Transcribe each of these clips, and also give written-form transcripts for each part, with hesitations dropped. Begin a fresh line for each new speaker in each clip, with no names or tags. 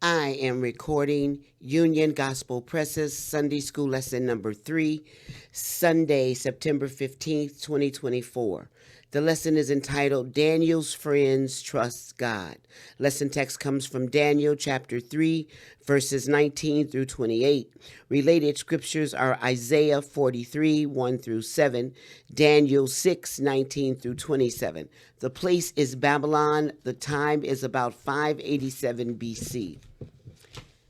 I am recording Union Gospel Presses Sunday School Lesson number 3, Sunday, September 15th, 2024. The lesson is entitled Daniel's Friends Trust God. Lesson text comes from Daniel chapter 3, verses 19 through 28. Related scriptures are Isaiah 43, 1 through 7, Daniel 6, 19 through 27. The place is Babylon. The time is about 587 BC.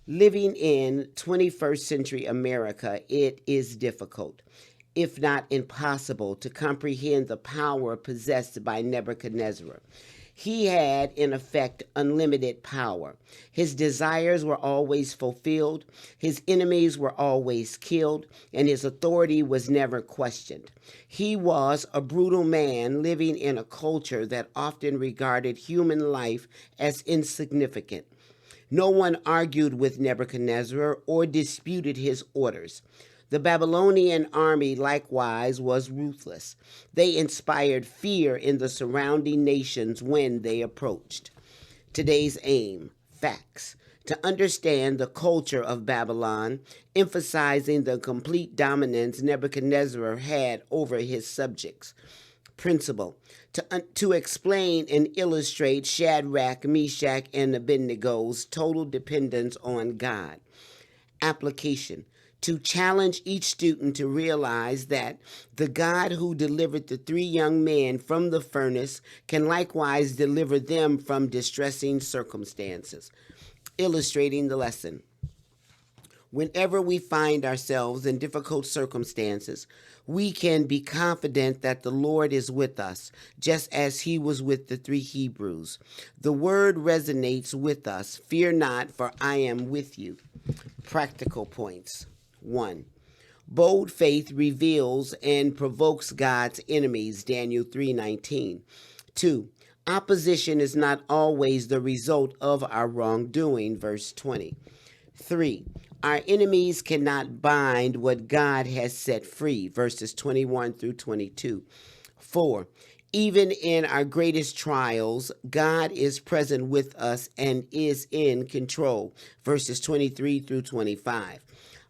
Living in 21st century America, it is difficult, if not impossible, to comprehend the power possessed by Nebuchadnezzar. He had, in effect, unlimited power. His desires were always fulfilled, his enemies were always killed, and his authority was never questioned. He was a brutal man living in a culture that often regarded human life as insignificant. No one argued with Nebuchadnezzar or disputed his orders. The Babylonian army likewise was ruthless. They inspired fear in the surrounding nations when they approached. Today's aim, facts. To understand the culture of Babylon, emphasizing the complete dominance Nebuchadnezzar had over his subjects. Principle. To explain and illustrate Shadrach, Meshach, and Abednego's total dependence on God. Application. To challenge each student to realize that the God who delivered the three young men from the furnace can likewise deliver them from distressing circumstances. Illustrating the lesson. Whenever we find ourselves in difficult circumstances, we can be confident that the Lord is with us, just as he was with the three Hebrews. The word resonates with us. Fear not, for I am with you. Practical points. 1. Bold faith reveals and provokes God's enemies, Daniel 3:19. 2. Opposition is not always the result of our wrongdoing, verse 20. 3. Our enemies cannot bind what God has set free, verses 21 through 22. 4. Even in our greatest trials, God is present with us and is in control, verses 23 through 25.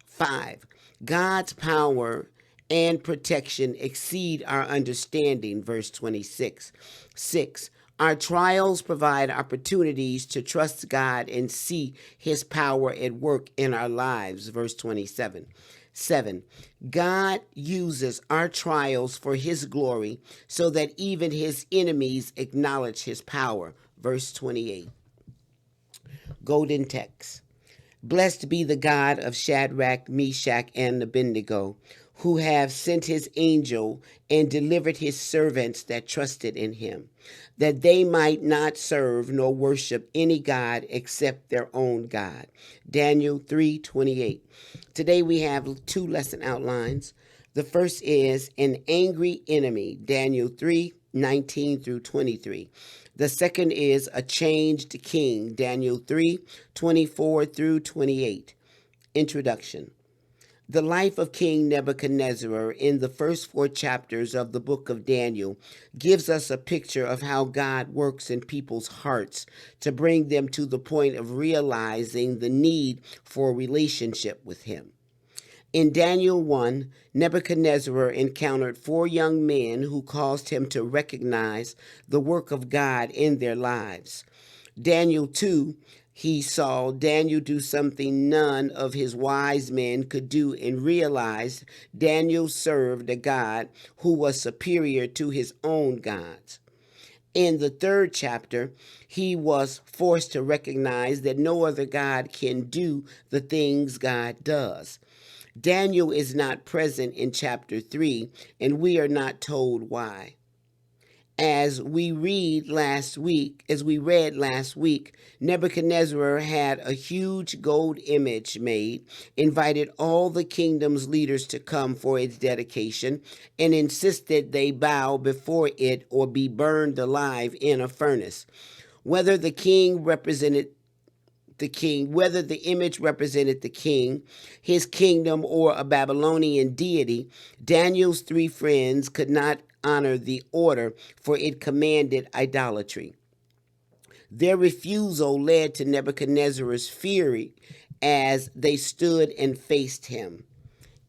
5. God's power and protection exceed our understanding, verse 26. 6. Our trials provide opportunities to trust God and see his power at work in our lives, verse 27. 7. God uses our trials for his glory so that even his enemies acknowledge his power, verse 28. Golden text. Blessed be the God of Shadrach, Meshach, and Abednego, who have sent his angel and delivered his servants that trusted in him, that they might not serve nor worship any god except their own God. Daniel 3:28. Today we have two lesson outlines. The first is an angry enemy, Daniel 3:19 through 23. The second is a changed king, Daniel 3:24 through 28. Introduction. The life of King Nebuchadnezzar in the first 4 chapters of the book of Daniel gives us a picture of how God works in people's hearts to bring them to the point of realizing the need for a relationship with him. In Daniel 1, Nebuchadnezzar encountered 4 young men who caused him to recognize the work of God in their lives. Daniel 2, he saw Daniel do something none of his wise men could do and realized Daniel served a God who was superior to his own gods. In the 3rd chapter, he was forced to recognize that no other God can do the things God does. Daniel is not present in chapter 3, and we are not told why. As we read last week, Nebuchadnezzar had a huge gold image made, invited all the kingdom's leaders to come for its dedication, and insisted they bow before it or be burned alive in a furnace. Whether the image represented the king, his kingdom, or a Babylonian deity, Daniel's 3 friends could not honor the order, for it commanded idolatry. Their refusal led to Nebuchadnezzar's fury as they stood and faced him.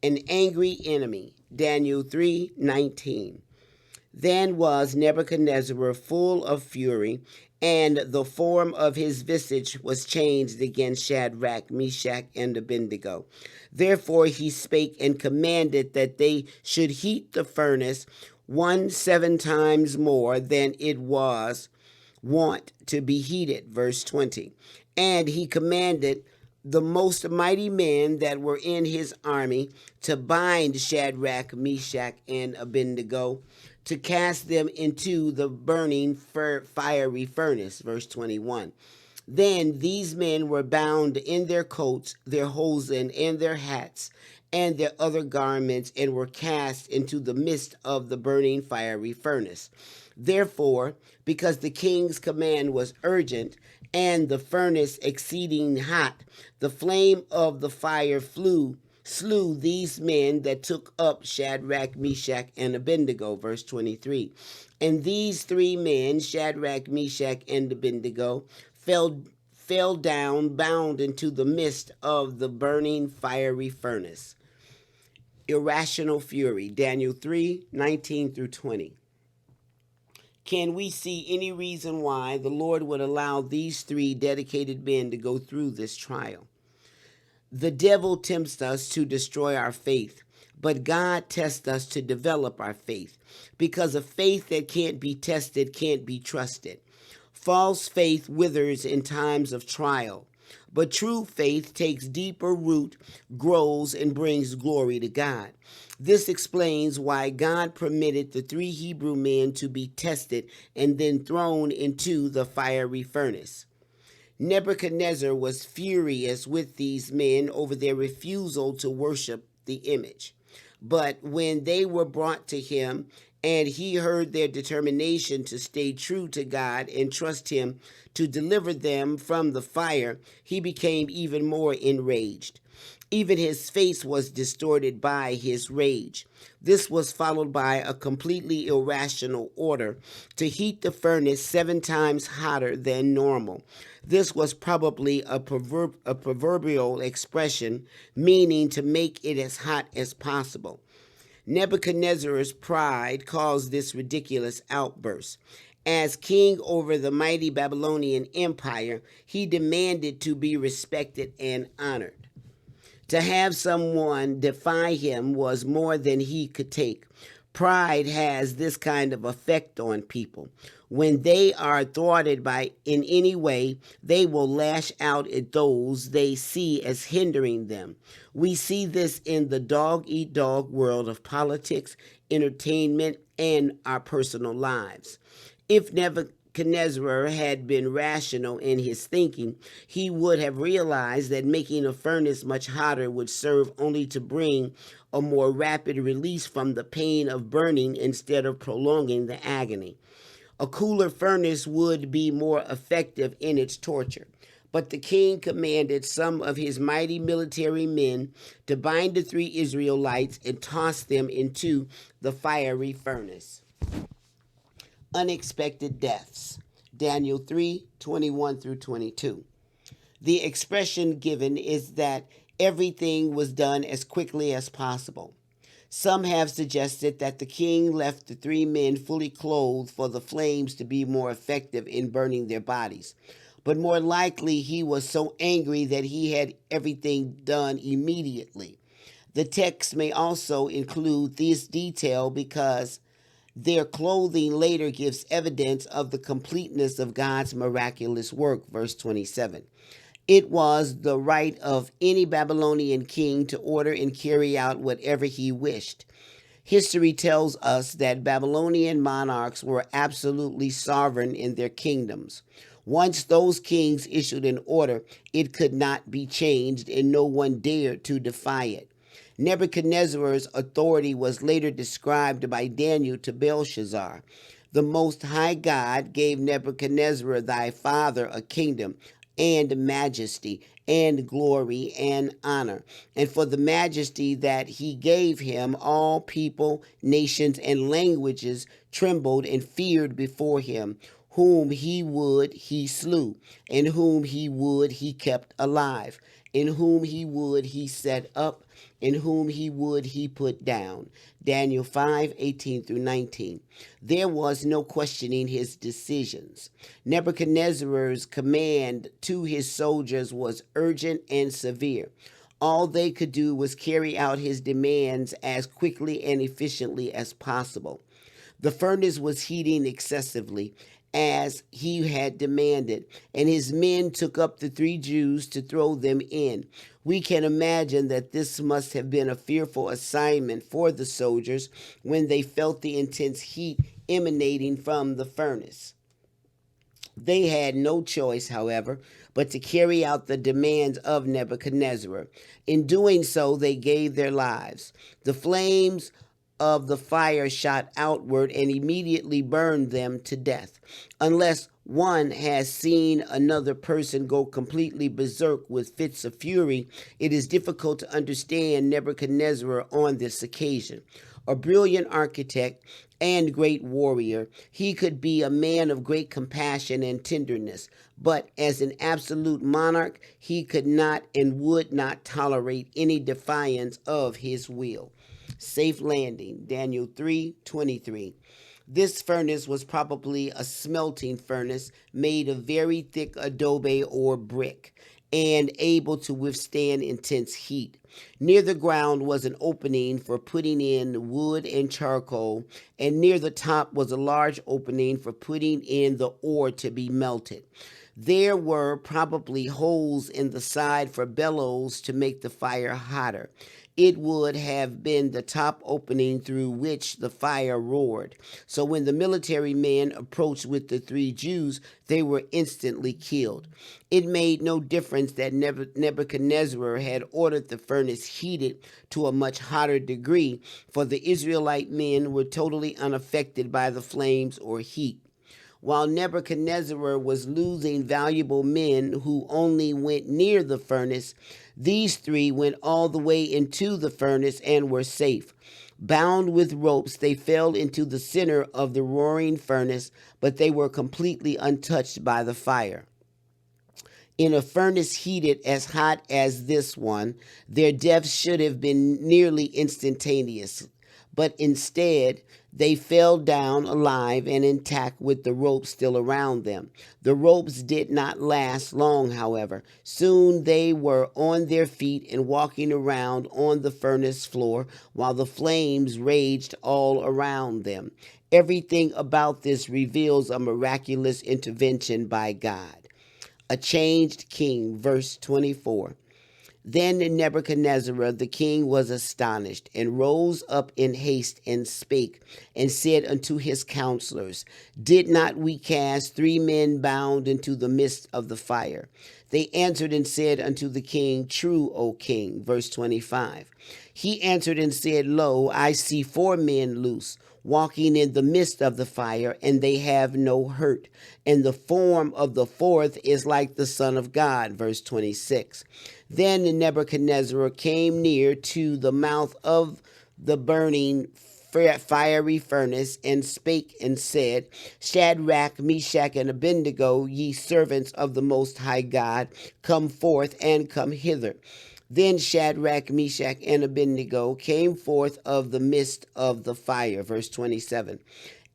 An angry enemy. Daniel 3:19. Then was Nebuchadnezzar full of fury, and the form of his visage was changed against Shadrach, Meshach, and Abednego. Therefore he spake and commanded that they should heat the furnace 7 times more than it was wont to be heated. Verse 20. And he commanded the most mighty men that were in his army to bind Shadrach, Meshach, and Abednego, to cast them into the burning fiery furnace. Verse 21. Then these men were bound in their coats, their hosen, and their hats, and their other garments, and were cast into the midst of the burning fiery furnace. Therefore, because the king's command was urgent, and the furnace exceeding hot, the flame of the fire slew these men that took up Shadrach, Meshach, and Abednego. Verse 23. And these 3 men, Shadrach, Meshach, and Abednego, fell down, bound into the midst of the burning fiery furnace. Irrational fury. Daniel 3:19 through 20. Can we see any reason why the Lord would allow these 3 dedicated men to go through this trial? The devil tempts us to destroy our faith, but God tests us to develop our faith, because a faith that can't be tested can't be trusted. False faith withers in times of trial, but true faith takes deeper root, grows, and brings glory to God. This explains why God permitted the 3 Hebrew men to be tested and then thrown into the fiery furnace. Nebuchadnezzar was furious with these men over their refusal to worship the image. But when they were brought to him, and he heard their determination to stay true to God and trust him to deliver them from the fire, he became even more enraged. Even his face was distorted by his rage. This was followed by a completely irrational order to heat the furnace 7 times hotter than normal. This was probably a proverbial expression meaning to make it as hot as possible. Nebuchadnezzar's pride caused this ridiculous outburst. As king over the mighty Babylonian Empire, he demanded to be respected and honored. To have someone defy him was more than he could take. Pride has this kind of effect on people. When they are thwarted in any way, they will lash out at those they see as hindering them. We see this in the dog-eat-dog world of politics, entertainment, and our personal lives. If Nebuchadnezzar had been rational in his thinking, he would have realized that making a furnace much hotter would serve only to bring a more rapid release from the pain of burning instead of prolonging the agony. A cooler furnace would be more effective in its torture. But the king commanded some of his mighty military men to bind the 3 Israelites and toss them into the fiery furnace. Unexpected deaths. Daniel 3:21 through 22. The expression given is that everything was done as quickly as possible. Some have suggested that the king left the 3 men fully clothed for the flames to be more effective in burning their bodies. But more likely, he was so angry that he had everything done immediately. The text may also include this detail because their clothing later gives evidence of the completeness of God's miraculous work. Verse 27. It was the right of any Babylonian king to order and carry out whatever he wished. History tells us that Babylonian monarchs were absolutely sovereign in their kingdoms. Once those kings issued an order, it could not be changed, and no one dared to defy it. Nebuchadnezzar's authority was later described by Daniel to Belshazzar. The Most High God gave Nebuchadnezzar thy father a kingdom and majesty and glory and honor. And for the majesty that he gave him, all people, nations, and languages trembled and feared before him. Whom he would, he slew, and whom he would, he kept alive, and whom he would, he set up, and whom he would, he put down. Daniel 5:18 through 19. There was no questioning his decisions. Nebuchadnezzar's command to his soldiers was urgent and severe. All they could do was carry out his demands as quickly and efficiently as possible. The furnace was heating excessively, as he had demanded, and his men took up the three Jews to throw them in. We can imagine that this must have been a fearful assignment for the soldiers when they felt the intense heat emanating from the furnace. They had no choice, however, but to carry out the demands of Nebuchadnezzar. In doing so, they gave their lives. The flames of the fire shot outward and immediately burned them to death. Unless one has seen another person go completely berserk with fits of fury, it is difficult to understand Nebuchadnezzar on this occasion. A brilliant architect and great warrior, he could be a man of great compassion and tenderness, but as an absolute monarch, he could not and would not tolerate any defiance of his will. Safe landing, Daniel 3:23. This furnace was probably a smelting furnace made of very thick adobe or brick and able to withstand intense heat. Near the ground was an opening for putting in wood and charcoal, and near the top was a large opening for putting in the ore to be melted. There were probably holes in the side for bellows to make the fire hotter. It would have been the top opening through which the fire roared. So when the military men approached with the three Jews, they were instantly killed. It made no difference that Nebuchadnezzar had ordered the furnace heated to a much hotter degree, for the Israelite men were totally unaffected by the flames or heat. While Nebuchadnezzar was losing valuable men who only went near the furnace, these three went all the way into the furnace and were safe. Bound with ropes, they fell into the center of the roaring furnace, but they were completely untouched by the fire. In a furnace heated as hot as this one, their deaths should have been nearly instantaneous, but instead, they fell down alive and intact with the ropes still around them. The ropes did not last long, however. Soon they were on their feet and walking around on the furnace floor while the flames raged all around them. Everything about this reveals a miraculous intervention by God. A changed king, verse 24. Then Nebuchadnezzar the king was astonished, and rose up in haste, and spake, and said unto his counselors, Did not we cast 3 men bound into the midst of the fire? They answered and said unto the king, True, O king. Verse 25. He answered and said, Lo, I see 4 men loose, walking in the midst of the fire, and they have no hurt. And the form of the 4th is like the Son of God. Verse 26. Then Nebuchadnezzar came near to the mouth of the burning fiery furnace, and spake and said, Shadrach, Meshach, and Abednego, ye servants of the Most High God, come forth and come hither. Then Shadrach, Meshach, and Abednego came forth of the midst of the fire. Verse 27.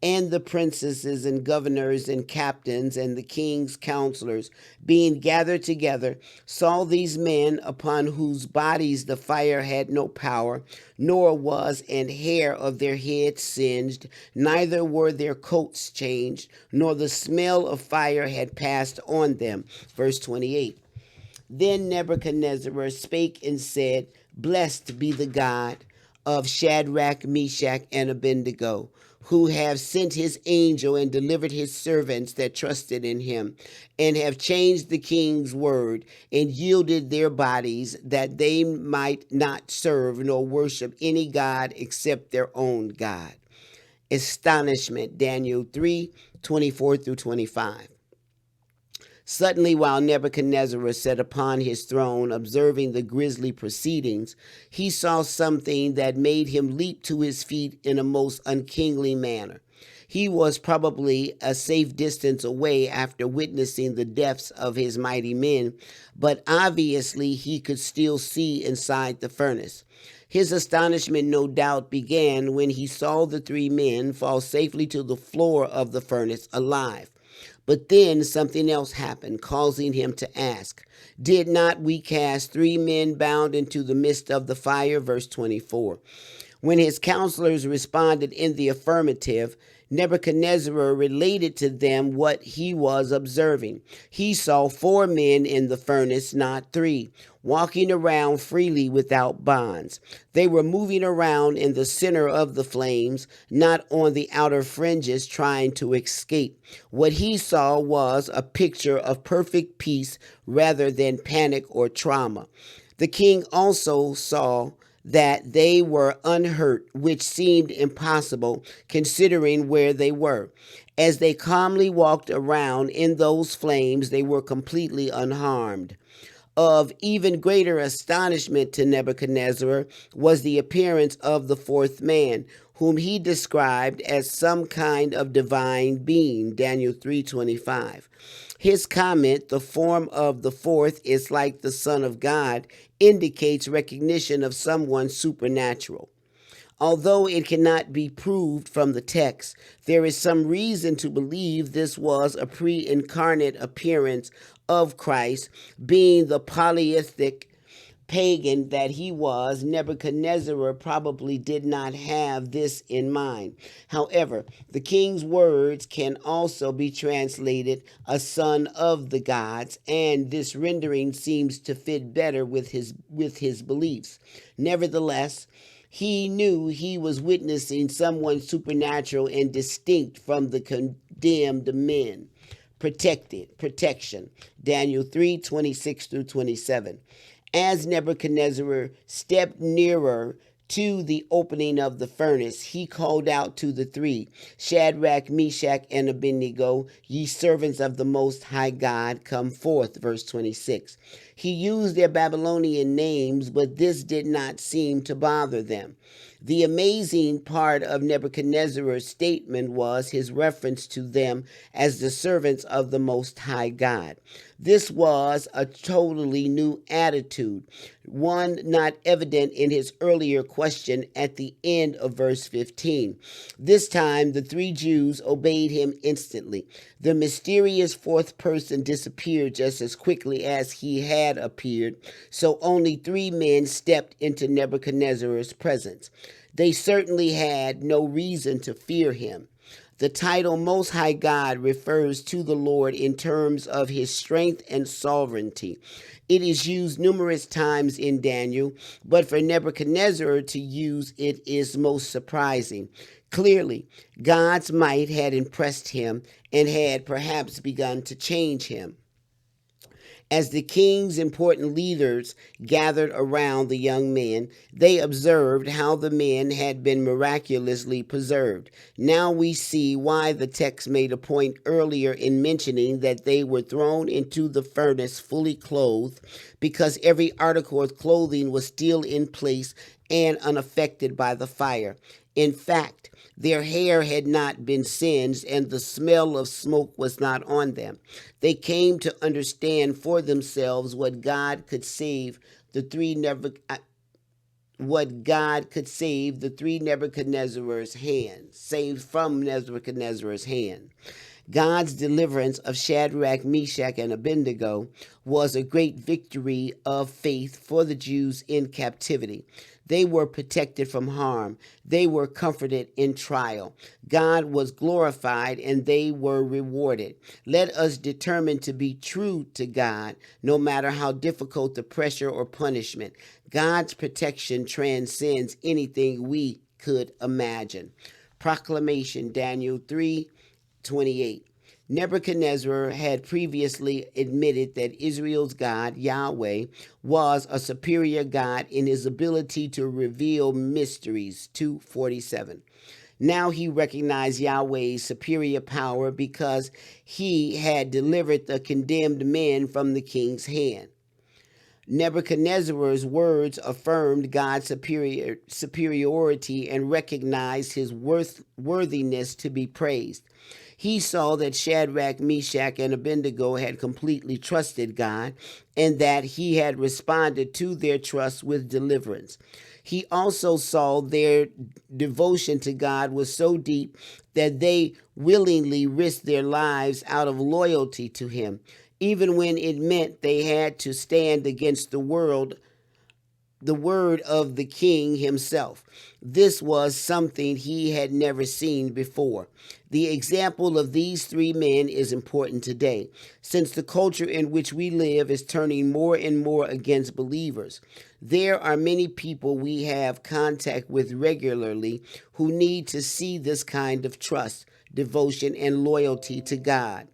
And the princesses and governors and captains and the king's counselors, being gathered together, saw these men upon whose bodies the fire had no power, nor was an hair of their heads singed, neither were their coats changed, nor the smell of fire had passed on them. Verse 28. Then Nebuchadnezzar spake and said, Blessed be the God of Shadrach, Meshach, and Abednego, who have sent his angel and delivered his servants that trusted in him, and have changed the king's word, and yielded their bodies, that they might not serve nor worship any god except their own God. Astonishment, Daniel 3:24 through 25. Suddenly, while Nebuchadnezzar sat upon his throne, observing the grisly proceedings, he saw something that made him leap to his feet in a most unkingly manner. He was probably a safe distance away after witnessing the deaths of his mighty men, but obviously he could still see inside the furnace. His astonishment no doubt began when he saw the three men fall safely to the floor of the furnace alive. But then something else happened, causing him to ask, "Did not we cast three men bound into the midst of the fire?" Verse 24. When his counselors responded in the affirmative, Nebuchadnezzar related to them what he was observing. He saw four men in the furnace, not three, walking around freely without bonds. They were moving around in the center of the flames, not on the outer fringes trying to escape. What he saw was a picture of perfect peace rather than panic or trauma. The king also saw that they were unhurt, which seemed impossible considering where they were. As they calmly walked around in those flames, they were completely unharmed. Of even greater astonishment to Nebuchadnezzar was the appearance of the fourth man, whom he described as some kind of divine being, Daniel 3:25. His comment, "The form of the fourth is like the Son of God," indicates recognition of someone supernatural. Although it cannot be proved from the text, there is some reason to believe this was a pre-incarnate appearance of Christ. Being the polytheistic pagan that he was, Nebuchadnezzar probably did not have this in mind. However, the king's words can also be translated a son of the gods, and this rendering seems to fit better with his beliefs. Nevertheless, he knew he was witnessing someone supernatural and distinct from the condemned men. Protection. Daniel 3:26 through 27. As Nebuchadnezzar stepped nearer to the opening of the furnace, he called out to the three, "Shadrach, Meshach, and Abednego, ye servants of the Most High God, come forth." Verse 26. He used their Babylonian names, but this did not seem to bother them. The amazing part of Nebuchadnezzar's statement was his reference to them as the servants of the Most High God. This was a totally new attitude, one not evident in his earlier question at the end of verse 15. This time, the three Jews obeyed him instantly. The mysterious fourth person disappeared just as quickly as he had appeared, so only three men stepped into Nebuchadnezzar's presence. They certainly had no reason to fear him. The title Most High God refers to the Lord in terms of his strength and sovereignty. It is used numerous times in Daniel, but for Nebuchadnezzar to use it is most surprising. Clearly, God's might had impressed him and had perhaps begun to change him. As the king's important leaders gathered around the young men, they observed how the men had been miraculously preserved. Now we see why the text made a point earlier in mentioning that they were thrown into the furnace fully clothed, because every article of clothing was still in place and unaffected by the fire. In fact, their hair had not been singed, and the smell of smoke was not on them. They came to understand for themselves what God could save the three Nebuchadnezzar's hands, saved from Nebuchadnezzar's hand. God's deliverance of Shadrach, Meshach, and Abednego was a great victory of faith for the Jews in captivity. They were protected from harm. They were comforted in trial. God was glorified and they were rewarded. Let us determine to be true to God, no matter how difficult the pressure or punishment. God's protection transcends anything we could imagine. Proclamation, Daniel 3:28. Nebuchadnezzar had previously admitted that Israel's God, Yahweh, was a superior God in his ability to reveal mysteries, 2:47. Now he recognized Yahweh's superior power because he had delivered the condemned men from the king's hand. Nebuchadnezzar's words affirmed God's superiority and recognized his worthiness to be praised. He saw that Shadrach, Meshach, and Abednego had completely trusted God and that he had responded to their trust with deliverance. He also saw their devotion to God was so deep that they willingly risked their lives out of loyalty to him, even when it meant they had to stand against the word of the king himself. This was something he had never seen before. The example of these three men is important today, since the culture in which we live is turning more and more against believers. There are many people we have contact with regularly who need to see this kind of trust, devotion, and loyalty to God.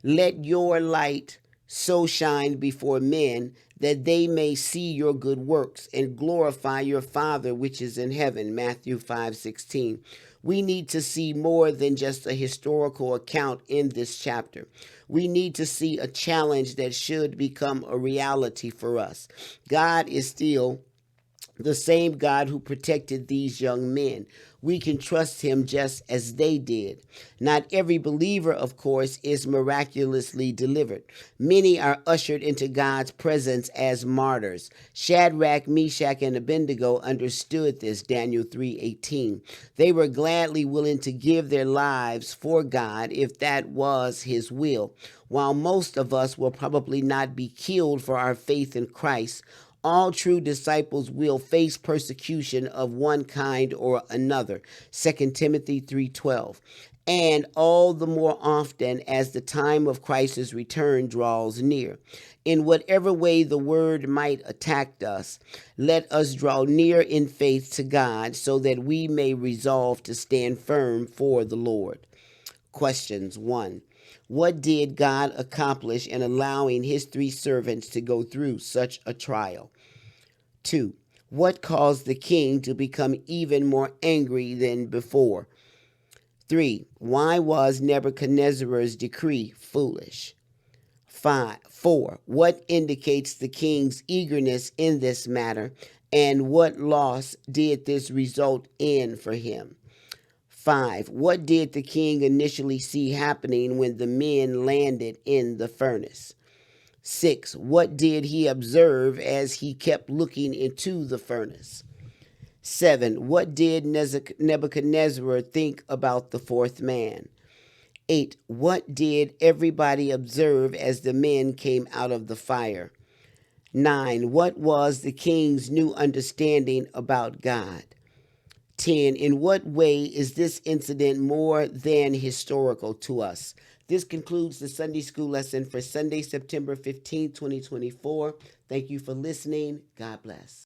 Let your light so shine before men that they may see your good works and glorify your Father which is in heaven. Matthew 5:16. We need to see more than just a historical account in this chapter. We need to see a challenge that should become a reality for us. God is still the same God who protected these young men. We can trust him just as they did. Not every believer, of course, is miraculously delivered. Many are ushered into God's presence as martyrs. Shadrach, Meshach, and Abednego understood this, Daniel 3:18. They were gladly willing to give their lives for God if that was his will. While most of us will probably not be killed for our faith in Christ, all true disciples will face persecution of one kind or another. 2 Timothy 3:12. And all the more often as the time of Christ's return draws near. In whatever way the word might attack us, let us draw near in faith to God so that we may resolve to stand firm for the Lord. Questions. 1. What did God accomplish in allowing his three servants to go through such a trial? 2. What caused the king to become even more angry than before? 3. Why was Nebuchadnezzar's decree foolish? 4. What indicates the king's eagerness in this matter, and what loss did this result in for him? 5. What did the king initially see happening when the men landed in the furnace? 6. What did he observe as he kept looking into the furnace? 7. What did Nebuchadnezzar think about the fourth man? 8. What did everybody observe as the men came out of the fire? 9. What was the king's new understanding about God? 10. In what way is this incident more than historical to us? This concludes the Sunday School lesson for Sunday, September 15, 2024. Thank you for listening. God bless.